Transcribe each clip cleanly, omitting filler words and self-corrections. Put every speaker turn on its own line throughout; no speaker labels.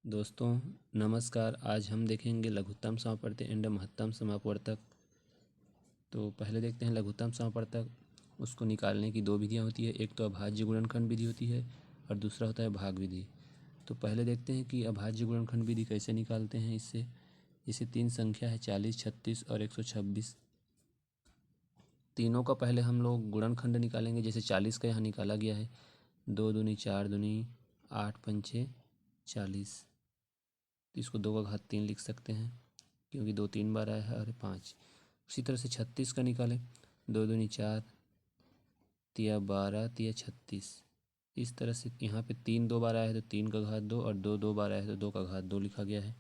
दोस्तों नमस्कार। आज हम देखेंगे लघुत्तम समापवर्तक एंड महत्तम समापवर्तक। तो पहले देखते हैं लघुत्तम समापवर्तक। उसको निकालने की दो विधियां होती है, एक तो अभाज्य गुणनखंड विधि होती है और दूसरा होता है भाग विधि। तो पहले देखते हैं कि अभाज्य गुणनखंड विधि कैसे निकालते हैं। इससे तीन संख्या है 40, 36 और 126। तीनों का पहले हम लोग गुणनखंड निकालेंगे। जैसे 40 का यहाँ निकाला गया है, 2 दूनी 4 दूनी 8 पंचे 40। तो इसको 2 का घात 3 लिख सकते हैं क्योंकि 2 3 बार आया है और 5। उसी तरह से 36 का निकालें, 2 दूनी 4 तिया 12 तिया 36। इस तरह से यहाँ पे 3 2 बार आया है तो 3 का घात 2 और 2 2 बार आया है तो 2 का घात 2 लिखा गया है।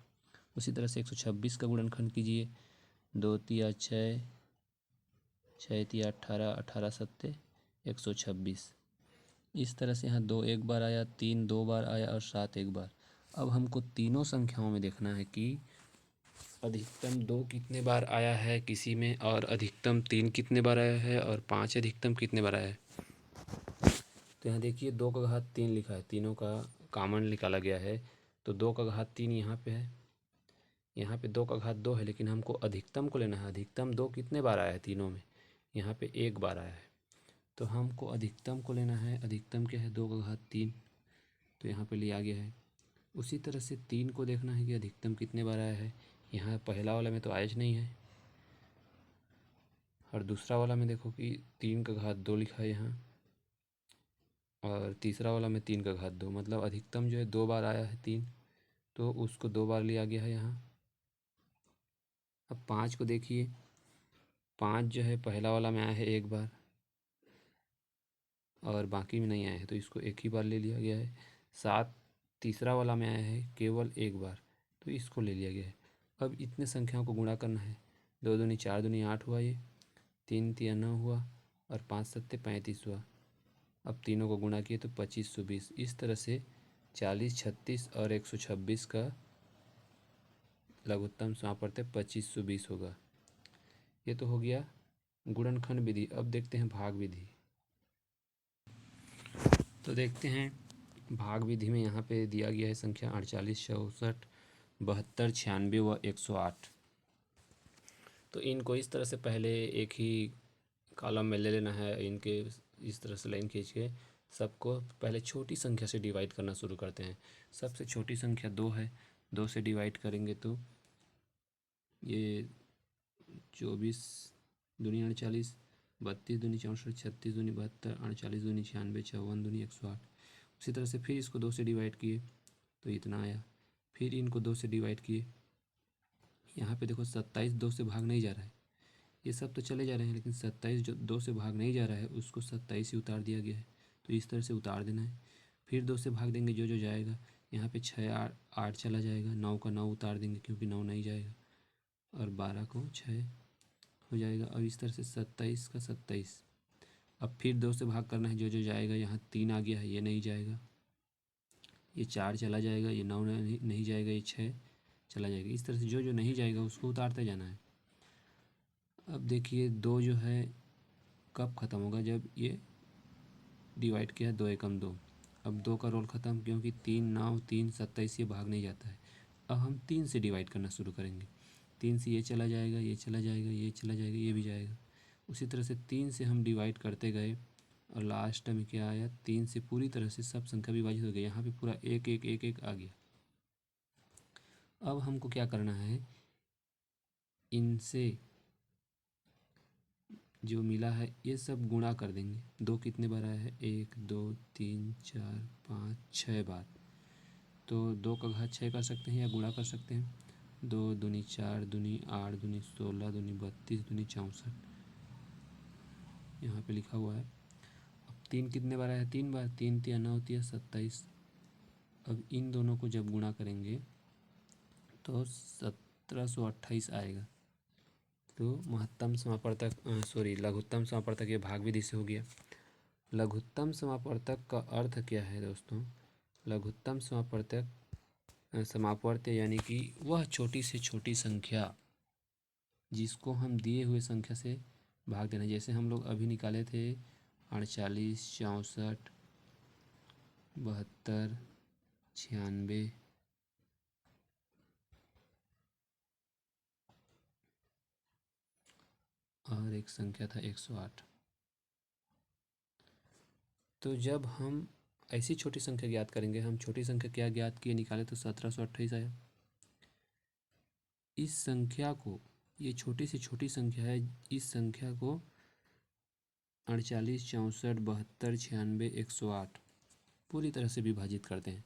उसी तरह से 126 का गुणनखंड कीजिए, 2 तिया 6 6 तिया 18 18 सत्ते 126। इस तरह से यहाँ 2 एक बार आया, 3 2 बार आया और 7 एक बार। अब हमको तीनों संख्याओं में देखना है कि अधिकतम 2 कितने बार आया है किसी में, और अधिकतम 3 कितने बार आया है, और 5 अधिकतम कितने बार आया है। तो यहाँ देखिए 2 का घात 3 लिखा है, तीनों का कॉमन निकाला गया है। तो 2 का घात 3 यहाँ पे है, यहाँ पे 2 का घात 2 है, लेकिन हमको अधिकतम को लेना है। अधिकतम 2 कितने बार आया है तीनों में, यहाँ पे 1 बार आया है। तो हमको अधिकतम को लेना है। अधिकतम क्या है, 2 का घात 3, तो यहाँ पे लिया गया है। उसी तरह से 3 को देखना है कि अधिकतम कितने बार आया है। यहाँ पहला वाला में तो आया नहीं है, और दूसरा वाला में देखो कि 3 का घात 2 लिखा है यहाँ, और तीसरा वाला में 3 का घात 2। मतलब अधिकतम जो है 2 बार आया है 3, तो उसको 2 बार लिया गया है यहाँ। अब 5 को देखिए, 5 जो है पहला वाला में आया है 1 बार और बाकी में नहीं आया है, तो इसको 1 ही बार ले लिया गया है। 7 तीसरा वाला में आया है केवल 1 बार, तो इसको ले लिया गया है। अब इतने संख्याओं को गुणा करना है। 2 दूनी 4 दूनी 8 हुआ, ये 3 तिया 9 हुआ, और 5 सत्ते 35 हुआ। अब तीनों को गुणा किए तो 2520। इस तरह से 40, 36 और 126 का लघुत्तम समापवर्तक 2520 होगा। ये तो हो गया गुणनखंड विधि। अब देखते हैं भाग विधि। तो देखते हैं भाग विधि में यहाँ पे दिया गया है संख्या 48, 64, 72, 96 व 108। तो इनको इस तरह से पहले एक ही कॉलम में ले लेना है। इनके इस तरह से लाइन खींच के सबको पहले छोटी संख्या से डिवाइड करना शुरू करते हैं। सबसे छोटी संख्या 2 है, 2 से डिवाइड करेंगे तो ये 24 दूनी 48, 32 दूनी 64, 36 दूनी 72, 48 दूनी 96, 54 दूनी 108। उसी तरह से फिर इसको 2 से डिवाइड किए तो इतना आया। फिर इनको 2 से डिवाइड किए, यहाँ पे देखो 27 2 से भाग नहीं जा रहा है। ये सब तो चले जा रहे हैं, लेकिन 27 जो 2 से भाग नहीं जा रहा है उसको 27 ही उतार दिया गया है। तो इस तरह से उतार देना है। फिर 2 से भाग देंगे, जो जो जाएगा। यहाँ पे 6 8 चला जाएगा, 9 का 9 उतार देंगे क्योंकि 9 नहीं जाएगा, और 12 को 6 हो जाएगा। और इस तरह से 27 का 27। अब फिर 2 से भाग करना है, जो जो जाएगा। यहाँ 3 आ गया है, ये नहीं जाएगा, ये 4 चला जाएगा, ये 9 नहीं जाएगा, ये 6 चला जाएगा। इस तरह से जो जो नहीं जाएगा उसको उतारते जाना है। अब देखिए 2 जो है कब ख़त्म होगा, जब ये डिवाइड किया 2 एकम 2। अब 2 का रोल ख़त्म, क्योंकि 3 9 3 27 ये भाग नहीं जाता है। अब हम 3 से डिवाइड करना शुरू करेंगे। 3 से ये चला जाएगा, ये चला जाएगा, ये चला जाएगा, ये भी जाएगा। उसी तरह से 3 से हम डिवाइड करते गए और लास्ट में क्या आया, 3 से पूरी तरह से सब संख्या विभाजित हो गई। यहाँ पे पूरा 1 1 1 1 आ गया। अब हमको क्या करना है, इनसे जो मिला है ये सब गुणा कर देंगे। 2 कितने बार आया है, 1 2 3 4 5 6 बार। तो 2 का घात 6 कर सकते हैं या गुणा कर सकते हैं। 2 दूनी 4 दूनी 8 दूनी 16 दूनी 32 दूनी 64 यहाँ पे लिखा हुआ है। अब 3 कितने बार आया है, 3 बार। 3 तिया 9 तिया 27। अब इन दोनों को जब गुणा करेंगे तो 1728 आएगा। तो महत्तम समापवर्तक लघुत्तम समापवर्तक ये भाग विधि से हो गया। लघुत्तम समापवर्तक का अर्थ क्या है दोस्तों। लघुत्तम समापवर्त्य यानी कि वह छोटी से छोटी संख्या जिसको हम दिए हुए संख्या से भाग देना। जैसे हम लोग अभी निकाले थे 48, 64, 72, 96, और एक संख्या था 108। तो जब हम ऐसी छोटी संख्या ज्ञात करेंगे, हम छोटी संख्या क्या ज्ञात किए निकाले तो 1728 आया। इस संख्या को, ये छोटी से छोटी संख्या है, इस संख्या को 48, 64, 72, 96, 108 पूरी तरह से विभाजित करते हैं।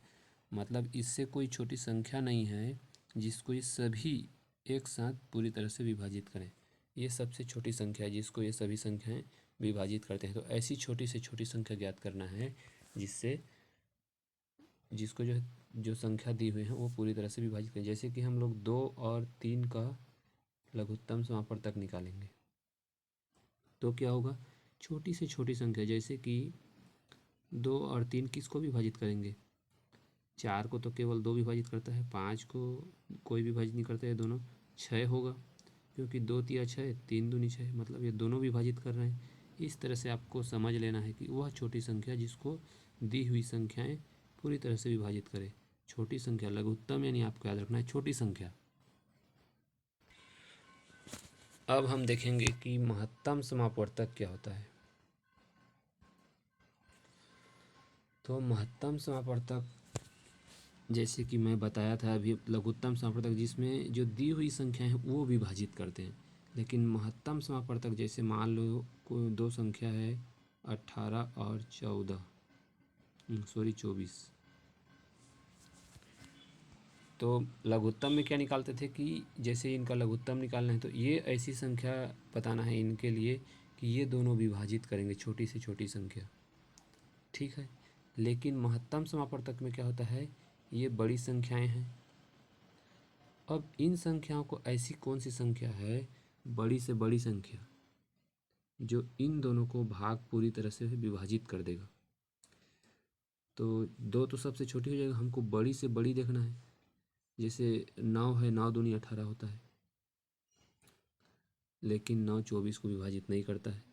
मतलब इससे कोई छोटी संख्या नहीं है जिसको ये सभी एक साथ पूरी तरह से विभाजित करें। ये सबसे छोटी संख्या है जिसको ये सभी संख्याएं विभाजित करते हैं। तो ऐसी छोटी से छोटी संख्या ज्ञात करना है जिसको जो संख्या दी हुई है वो पूरी तरह से विभाजित करें। जैसे कि हम लोग 2 और 3 का लघुत्तम समापवर्तक निकालेंगे तो क्या होगा, छोटी से छोटी संख्या जैसे कि 2 और 3 किसको विभाजित करेंगे, 4 को तो केवल 2 विभाजित करता है, 5 को कोई विभाजित नहीं करता है, दोनों 6 होगा क्योंकि 2 तिया 6, 3 दूनी 6, मतलब ये दोनों विभाजित कर रहे हैं। इस तरह से आपको समझ लेना है कि वह छोटी संख्या जिसको दी हुई संख्याएं पूरी तरह से विभाजित करे। छोटी संख्या लघुत्तम, यानी आपको याद रखना है छोटी संख्या। अब हम देखेंगे कि महत्तम समापवर्तक क्या होता है। तो महत्तम समापवर्तक जैसे कि मैं बताया था अभी, लघुत्तम समापवर्तक जिसमें जो दी हुई संख्या है वो विभाजित करते हैं। लेकिन महत्तम समापवर्तक जैसे मान लो कोई दो संख्या है 18 और 24। तो लघुत्तम में क्या निकालते थे कि जैसे इनका लघुत्तम निकालना है तो ये ऐसी संख्या बताना है इनके लिए कि ये दोनों विभाजित करेंगे छोटी से छोटी संख्या, ठीक है। लेकिन महत्तम समापवर्तक में क्या होता है, ये बड़ी संख्याएं हैं। अब इन संख्याओं को, ऐसी कौन सी संख्या है बड़ी से बड़ी संख्या जो इन दोनों को भाग पूरी तरह से विभाजित कर देगा। तो 2 तो सबसे छोटी हो जाएगा, हमको बड़ी से बड़ी देखना है। जैसे 9 है, 9 दूनी 18 होता है, लेकिन 9 24 को विभाजित नहीं करता है।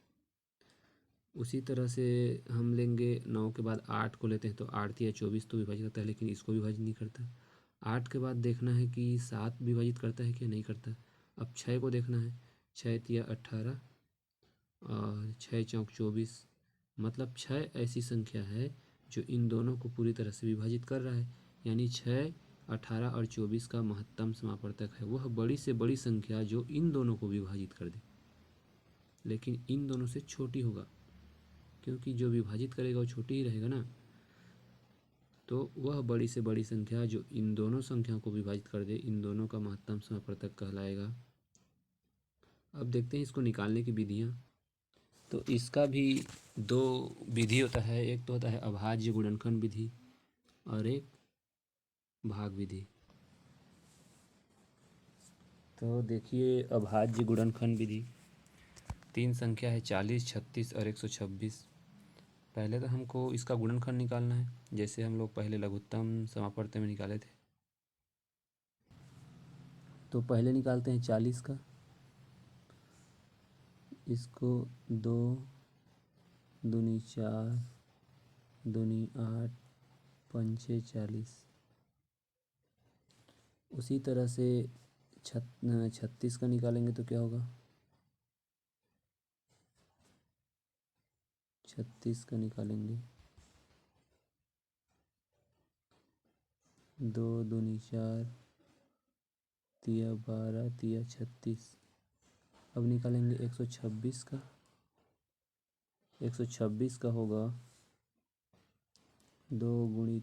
उसी तरह से हम लेंगे 9 के बाद 8 को लेते हैं तो 8 या 24 तो विभाजित करता है, लेकिन इसको विभाजित नहीं करता। 8 के बाद देखना है कि 7 विभाजित करता है कि नहीं करता। अब 6 को देखना है, 6 तिया 18 और 6 चौक 24, मतलब 6 ऐसी संख्या है जो इन दोनों को पूरी तरह से विभाजित कर रहा है। यानी 6, 18 और 24 का महत्तम समापवर्तक है वह बड़ी से बड़ी संख्या जो इन दोनों को विभाजित कर दे, लेकिन इन दोनों से छोटी होगा, क्योंकि जो विभाजित करेगा वो छोटी ही रहेगा ना। तो वह बड़ी से बड़ी संख्या जो इन दोनों संख्याओं को विभाजित कर दे, इन दोनों का महत्तम समापवर्तक कहलाएगा। अब देखते हैं इसको निकालने की विधियाँ। तो इसका भी 2 विधि होता है, एक तो होता है अभाज्य गुणनखंड विधि और एक भाग विधि। तो देखिए अभाज्य गुणनखंड विधि, 3 संख्या है 40, 36 और 126। पहले तो हमको इसका गुणनखंड निकालना है, जैसे हम लोग पहले लघुत्तम समापवर्तक में निकाले थे। तो पहले निकालते हैं 40 का, इसको 2 दूनी 4 दूनी 8 पंचे 40। उसी तरह से 36 का निकालेंगे तो क्या होगा, 36 का निकालेंगे 2 दूनी 4 तिया 12 तिया 36। अब निकालेंगे 126 का, 126 का होगा 2 गुणी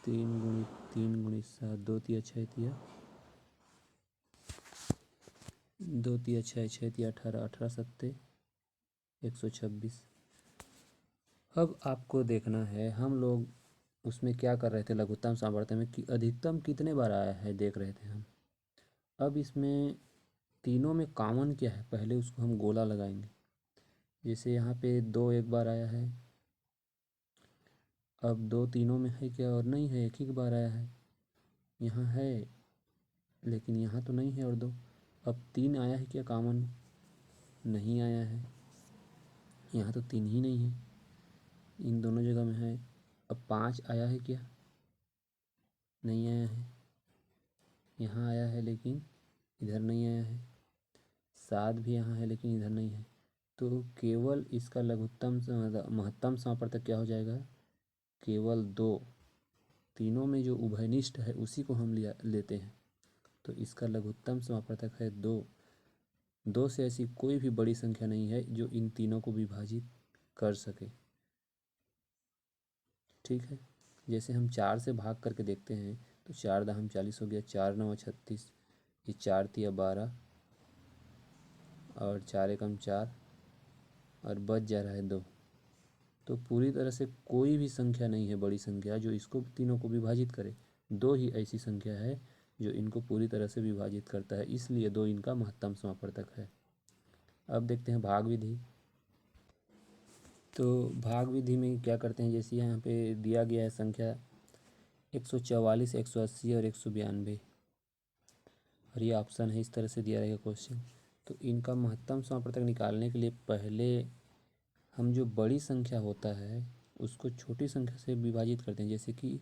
3 गुणी 3 गुणी 7, 2 तिया 6 तिया 2 तिया 6 6 तिया 18, 18 सत्ते 126। अब आपको देखना है, हम लोग उसमें क्या कर रहे थे लघुत्तम समापवर्तक में कि अधिकतम कितने बार आया है देख रहे थे हम। अब इसमें तीनों में कॉमन क्या है, पहले उसको हम गोला लगाएंगे। जैसे यहाँ पे 2 एक बार आया है, अब 2 तीनों में है क्या, और नहीं है, एक ही बार आया है। यहाँ है लेकिन यहाँ तो नहीं है और 2। अब 3 आया है क्या कॉमन, नहीं आया है, यहाँ तो 3 ही नहीं है, इन दोनों जगह में है। अब 5 आया है क्या, नहीं आया है, यहाँ आया है लेकिन इधर नहीं आया है। 7 भी यहाँ है लेकिन इधर नहीं है, तो केवल इसका लघुत्तम महत्तम समापवर्तक क्या हो जाएगा, केवल 2। तीनों में जो उभयनिष्ठ है उसी को हम लेते हैं, तो इसका लघुत्तम समापवर्तक है 2। 2 से ऐसी कोई भी बड़ी संख्या नहीं है जो इन तीनों को विभाजित कर सके। ठीक है, जैसे हम 4 से भाग करके देखते हैं तो 4 दाहम 40 हो गया, 4 9 36, ये 4 तिया 12 और 4 एकम 4 और बच जा रहा है 2। तो पूरी तरह से कोई भी संख्या नहीं है बड़ी संख्या जो इसको तीनों को विभाजित करे। 2 ही ऐसी संख्या है जो इनको पूरी तरह से विभाजित करता है, इसलिए 2 इनका महत्तम समापवर्तक है। अब देखते हैं भाग विधि। तो भाग विधि में क्या करते हैं, जैसे यहाँ पे दिया गया है संख्या 144, 180 और 192, और ये ऑप्शन है, इस तरह से दिया रहेगा क्वेश्चन। तो इनका महत्तम समापवर्तक निकालने के लिए पहले हम जो बड़ी संख्या होता है उसको छोटी संख्या से विभाजित करते हैं। जैसे कि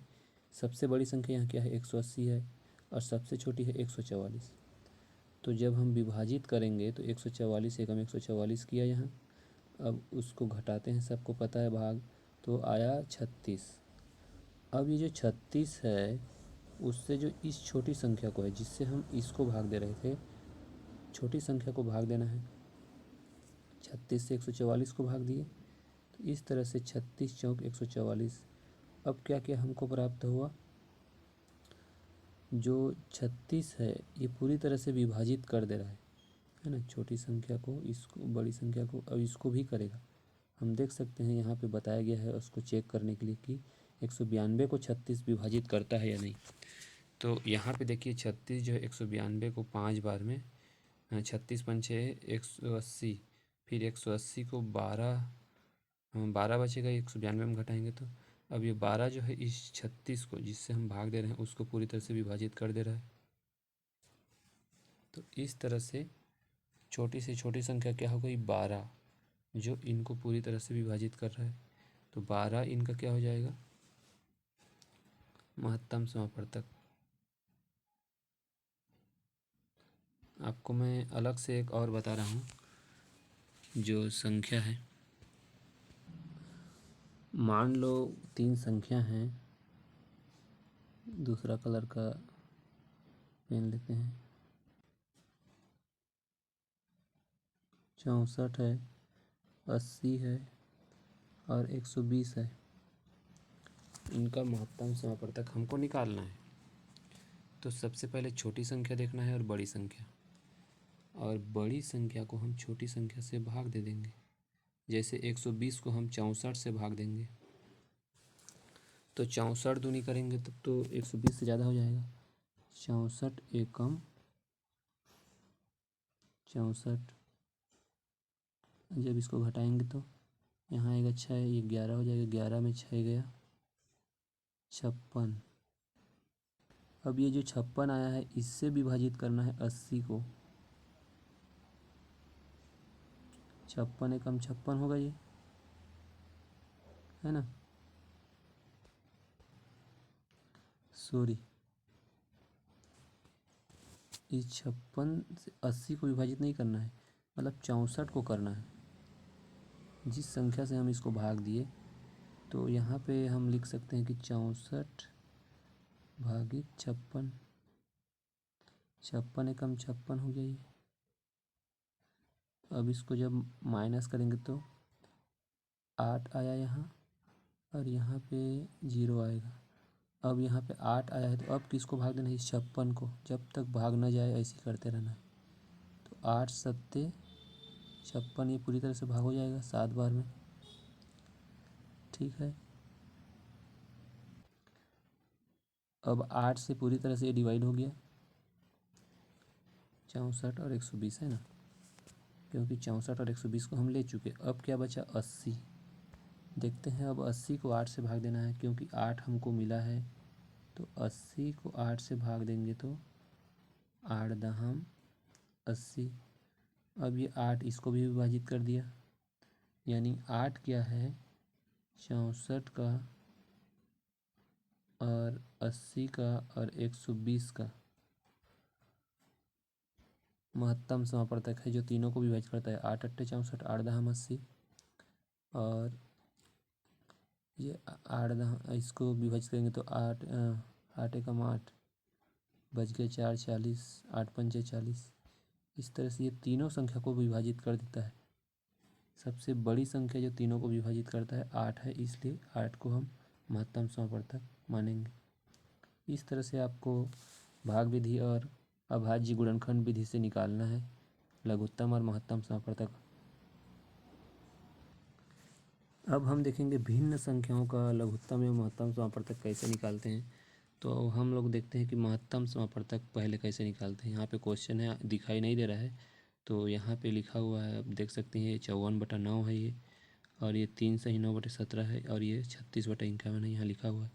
सबसे बड़ी संख्या यहाँ क्या है, 180 है, और सबसे छोटी है 144। तो जब हम विभाजित करेंगे तो 144 एकम 144 किया यहाँ, अब उसको घटाते हैं, सबको पता है भाग, तो आया 36। अब ये जो 36 है उससे जो इस छोटी संख्या को है जिससे हम इसको भाग दे रहे थे, छोटी संख्या को भाग देना है। 36 से 144 को भाग दिए, तो इस तरह से 36 चौक 144। अब क्या क्या हमको प्राप्त हुआ, जो 36 है ये पूरी तरह से विभाजित कर दे रहा है ना, छोटी संख्या को, इसको बड़ी संख्या को, अब इसको भी करेगा। हम देख सकते हैं यहाँ पे बताया गया है उसको चेक करने के लिए कि 192 को 36 विभाजित करता है या नहीं। तो यहाँ पे देखिए 36 जो है 192 को 5 बार में, 36 पंचे 180, फिर 180 को 12 बचेगा, 192 में घटाएंगे तो अब ये 12 जो है इस 36 को जिससे हम भाग दे रहे हैं उसको पूरी तरह से विभाजित कर दे रहा है। तो इस तरह से छोटी से छोटी संख्या क्या हो गई, 12, जो इनको पूरी तरह से विभाजित कर रहा है। तो 12 इनका क्या हो जाएगा, महत्तम समापवर्तक। आपको मैं अलग से एक और बता रहा हूँ, जो संख्या है, मान लो 3 संख्या हैं, दूसरा कलर का पेन लेते हैं, 64 है, 80 है और 120 है। इनका महत्तम समापवर्तक हमको निकालना है। तो सबसे पहले छोटी संख्या देखना है और बड़ी संख्या, और बड़ी संख्या को हम छोटी संख्या से भाग दे देंगे। जैसे 120 को हम 64 से भाग देंगे, तो 64 दूनी करेंगे तब तो 120 से ज़्यादा हो जाएगा। 64 एकम 64, जब इसको घटाएंगे तो यहाँ आएगा 6, ये 11 हो जाएगा, 11 में 6 गया 56। अब ये जो 56 आया है इससे विभाजित करना है 80 को, 56 एकम 56 होगा, ये है ना, सॉरी, इस 56 से 80 को विभाजित नहीं करना है, मतलब 64 को करना है, जिस संख्या से हम इसको भाग दिए। तो यहाँ पे हम लिख सकते हैं कि 64 भागित 56, 56 एकम 56 हो गया ये। अब इसको जब माइनस करेंगे तो 8 आया यहाँ, और यहाँ पे 0 आएगा। अब यहाँ पे 8 आया है, तो अब किसको भाग देना है, इस 56 को, जब तक भाग ना जाए ऐसे ही करते रहना है। तो 8 सत्ते 56, ये पूरी तरह से भाग हो जाएगा 7 बार में। ठीक है, अब 8 से पूरी तरह से ये डिवाइड हो गया, 64 और 120 है ना, क्योंकि 64 और 120 को हम ले चुके। अब क्या बचा, 80। देखते हैं, अब 80 को 8 से भाग देना है, क्योंकि 8 हमको मिला है, तो 80 को 8 से भाग देंगे तो 8 दहम 80। अब ये 8 इसको भी विभाजित कर दिया, यानी 8 क्या है, 64 का और 80 का और 120 का महत्तम समापवर्तक है जो तीनों को विभाजित करता है। 8 अट्ठे 64, 8 दहम 80, और ये 8 दहम इसको विभाजित करेंगे तो 8 8 एकम 8 बच गए 4 40, 8 पंचे 40। इस तरह से ये तीनों संख्या को विभाजित कर देता है। सबसे बड़ी संख्या जो तीनों को विभाजित करता है 8 है, इसलिए 8 को हम महत्तम समापवर्तक मानेंगे। इस तरह से आपको भाग विधि और अभाज्य गुणनखंड विधि से निकालना है लघुत्तम और महत्तम समापवर्तक। अब हम देखेंगे भिन्न संख्याओं का लघुत्तम एवं महत्तम समापवर्तक कैसे निकालते हैं। तो हम लोग देखते हैं कि महत्तम समापवर्तक पहले कैसे निकालते हैं। यहाँ पे क्वेश्चन है, दिखाई नहीं दे रहा है, तो यहाँ पे लिखा हुआ है, आप देख सकते हैं। 54/9 है ये, और ये 3 सही 9/17 है, और ये 36/51 है, यहाँ लिखा हुआ है।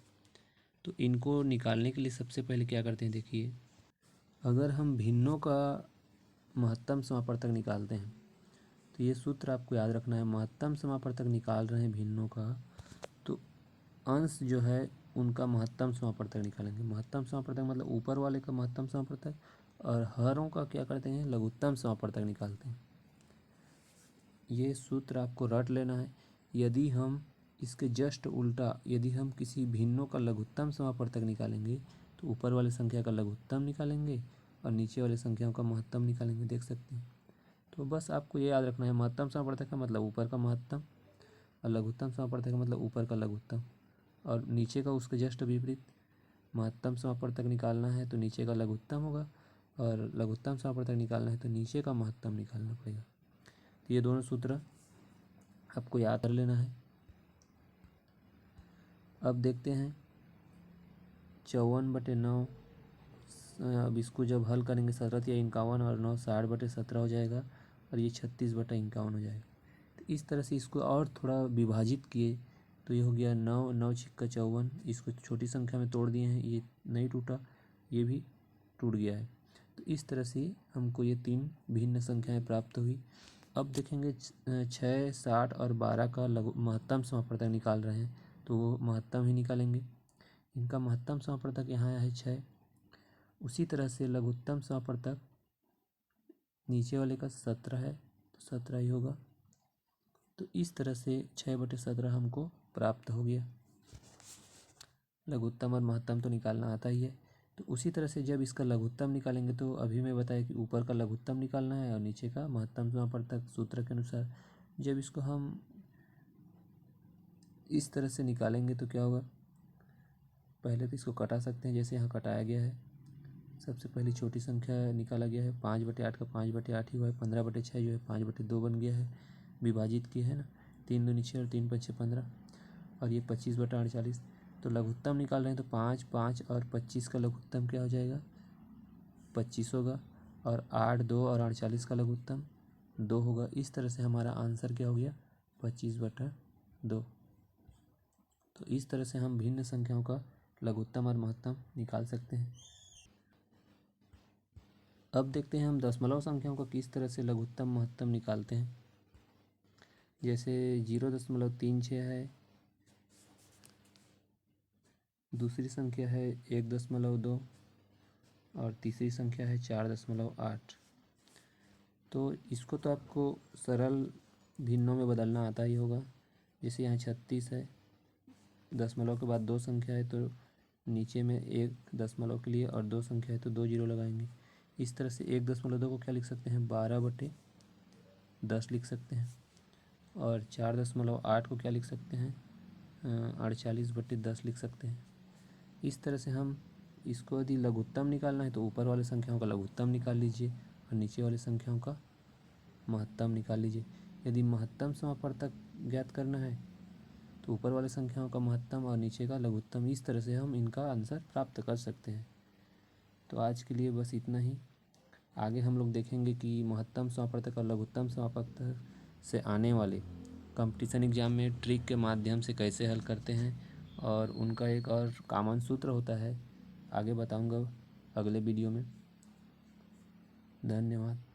तो इनको निकालने के लिए सबसे पहले क्या करते हैं, देखिए। अगर हम भिन्नों का महत्तम समापवर्तक निकालते हैं तो ये सूत्र आपको याद रखना है। महत्तम समापवर्तक निकाल रहे हैं भिन्नों का, तो अंश जो है उनका महत्तम समापवर्तक निकालेंगे। महत्तम समापवर्तक मतलब ऊपर वाले का महत्तम समापवर्तक, और हरों का क्या करते हैं, लघुत्तम समापवर्तक निकालते हैं। ये सूत्र आपको रट लेना है। यदि हम इसके जस्ट उल्टा, यदि हम किसी भिन्नों का लघुत्तम समापवर्तक निकालेंगे तो ऊपर वाले संख्या का लघुत्तम निकालेंगे और नीचे वाले संख्याओं का महत्तम निकालेंगे, देख सकते हैं। तो बस आपको ये याद रखना है, महत्तम समापवर्तक का मतलब ऊपर का महत्तम, और लघुत्तम समापवर्तक का मतलब ऊपर का लघुत्तम, और नीचे का उसके जस्ट विपरीत। महत्तम समापवर्तक निकालना है तो नीचे का लघुत्तम होगा, और लघुत्तम समापवर्तक निकालना है तो नीचे का महत्तम निकालना पड़ेगा। तो ये दोनों सूत्र आपको याद कर लेना है। अब देखते हैं 54/9। अब इसको जब हल करेंगे 17 या 51 और 9 60/17 हो जाएगा, और ये 36/51 हो जाएगा। तो इस तरह से इसको और थोड़ा विभाजित किए तो ये हो गया 9 9 छिक्का 54। इसको छोटी संख्या में तोड़ दिए हैं, ये नहीं टूटा, ये भी टूट गया है। तो इस तरह से हमको ये 3 भिन्न संख्याएं प्राप्त हुई। अब देखेंगे 6 60 और 12 का महत्तम समापवर्तक निकाल रहे हैं, तो वो महत्तम ही निकालेंगे। इनका महत्तम समापवर्तक यहाँ है 6। उसी तरह से लघुत्तम समापवर्तक नीचे वाले का 17 है, तो 17 ही होगा। तो इस तरह से 6/17 हमको प्राप्त हो गया। लघुत्तम और महत्तम तो निकालना आता ही है। तो उसी तरह से जब इसका लघुत्तम निकालेंगे, तो अभी मैं बताया कि ऊपर का लघुत्तम निकालना है और नीचे का महत्तम समापवर्तक सूत्र के अनुसार। जब इसको हम इस तरह से निकालेंगे तो क्या होगा, पहले तो इसको कटा सकते हैं, जैसे यहाँ कटाया गया है। सबसे पहली छोटी संख्या निकाला गया है, 5/8 का 5/8 ही हुआ है। 15/6 जो है 5/2 बन गया है, विभाजित किया है ना। 3 दूनी 6 और 3 पंचे 15, और ये 25/48। तो लघुत्तम निकाल रहे हैं तो 5 5 और 25 का लघुत्तम क्या हो जाएगा, 25 होगा, और 8 2 और 48 का लघुत्तम 2 होगा। इस तरह से हमारा आंसर क्या हो गया, 25/2। तो इस तरह से हम भिन्न संख्याओं का लघुत्तम और महत्तम निकाल सकते हैं। अब देखते हैं हम दशमलव संख्याओं का किस तरह से लघुत्तम महत्तम निकालते हैं। जैसे 0.36 है, दूसरी संख्या है 1.2, और तीसरी संख्या है 4.8। तो इसको तो आपको सरल भिन्नों में बदलना आता ही होगा। जैसे यहाँ 36 है, दशमलव के बाद 2 संख्या है, तो नीचे में 1 दशमलव के लिए और 2 संख्या है तो 2 जीरो लगाएंगे। इस तरह से 1.2 को क्या लिख सकते हैं, 12/10 लिख सकते हैं। और 4.8 को क्या लिख सकते हैं, 48/10 लिख सकते हैं। इस तरह से हम इसको यदि लघुत्तम निकालना है तो ऊपर वाले संख्याओं का लघुत्तम निकाल लीजिए और नीचे वाले संख्याओं का महत्तम निकाल लीजिए। यदि महत्तम समापवर्तक ज्ञात करना है तो ऊपर वाले संख्याओं का महत्तम और नीचे का लघुत्तम। इस तरह से हम इनका आंसर प्राप्त कर सकते हैं। तो आज के लिए बस इतना ही। आगे हम लोग देखेंगे कि महत्तम समापवर्तक और लघुत्तम समापवर्तक से आने वाले कंपटीशन एग्जाम में ट्रिक के माध्यम से कैसे हल करते हैं, और उनका एक और कॉमन सूत्र होता है, आगे बताऊंगा अगले वीडियो में। धन्यवाद।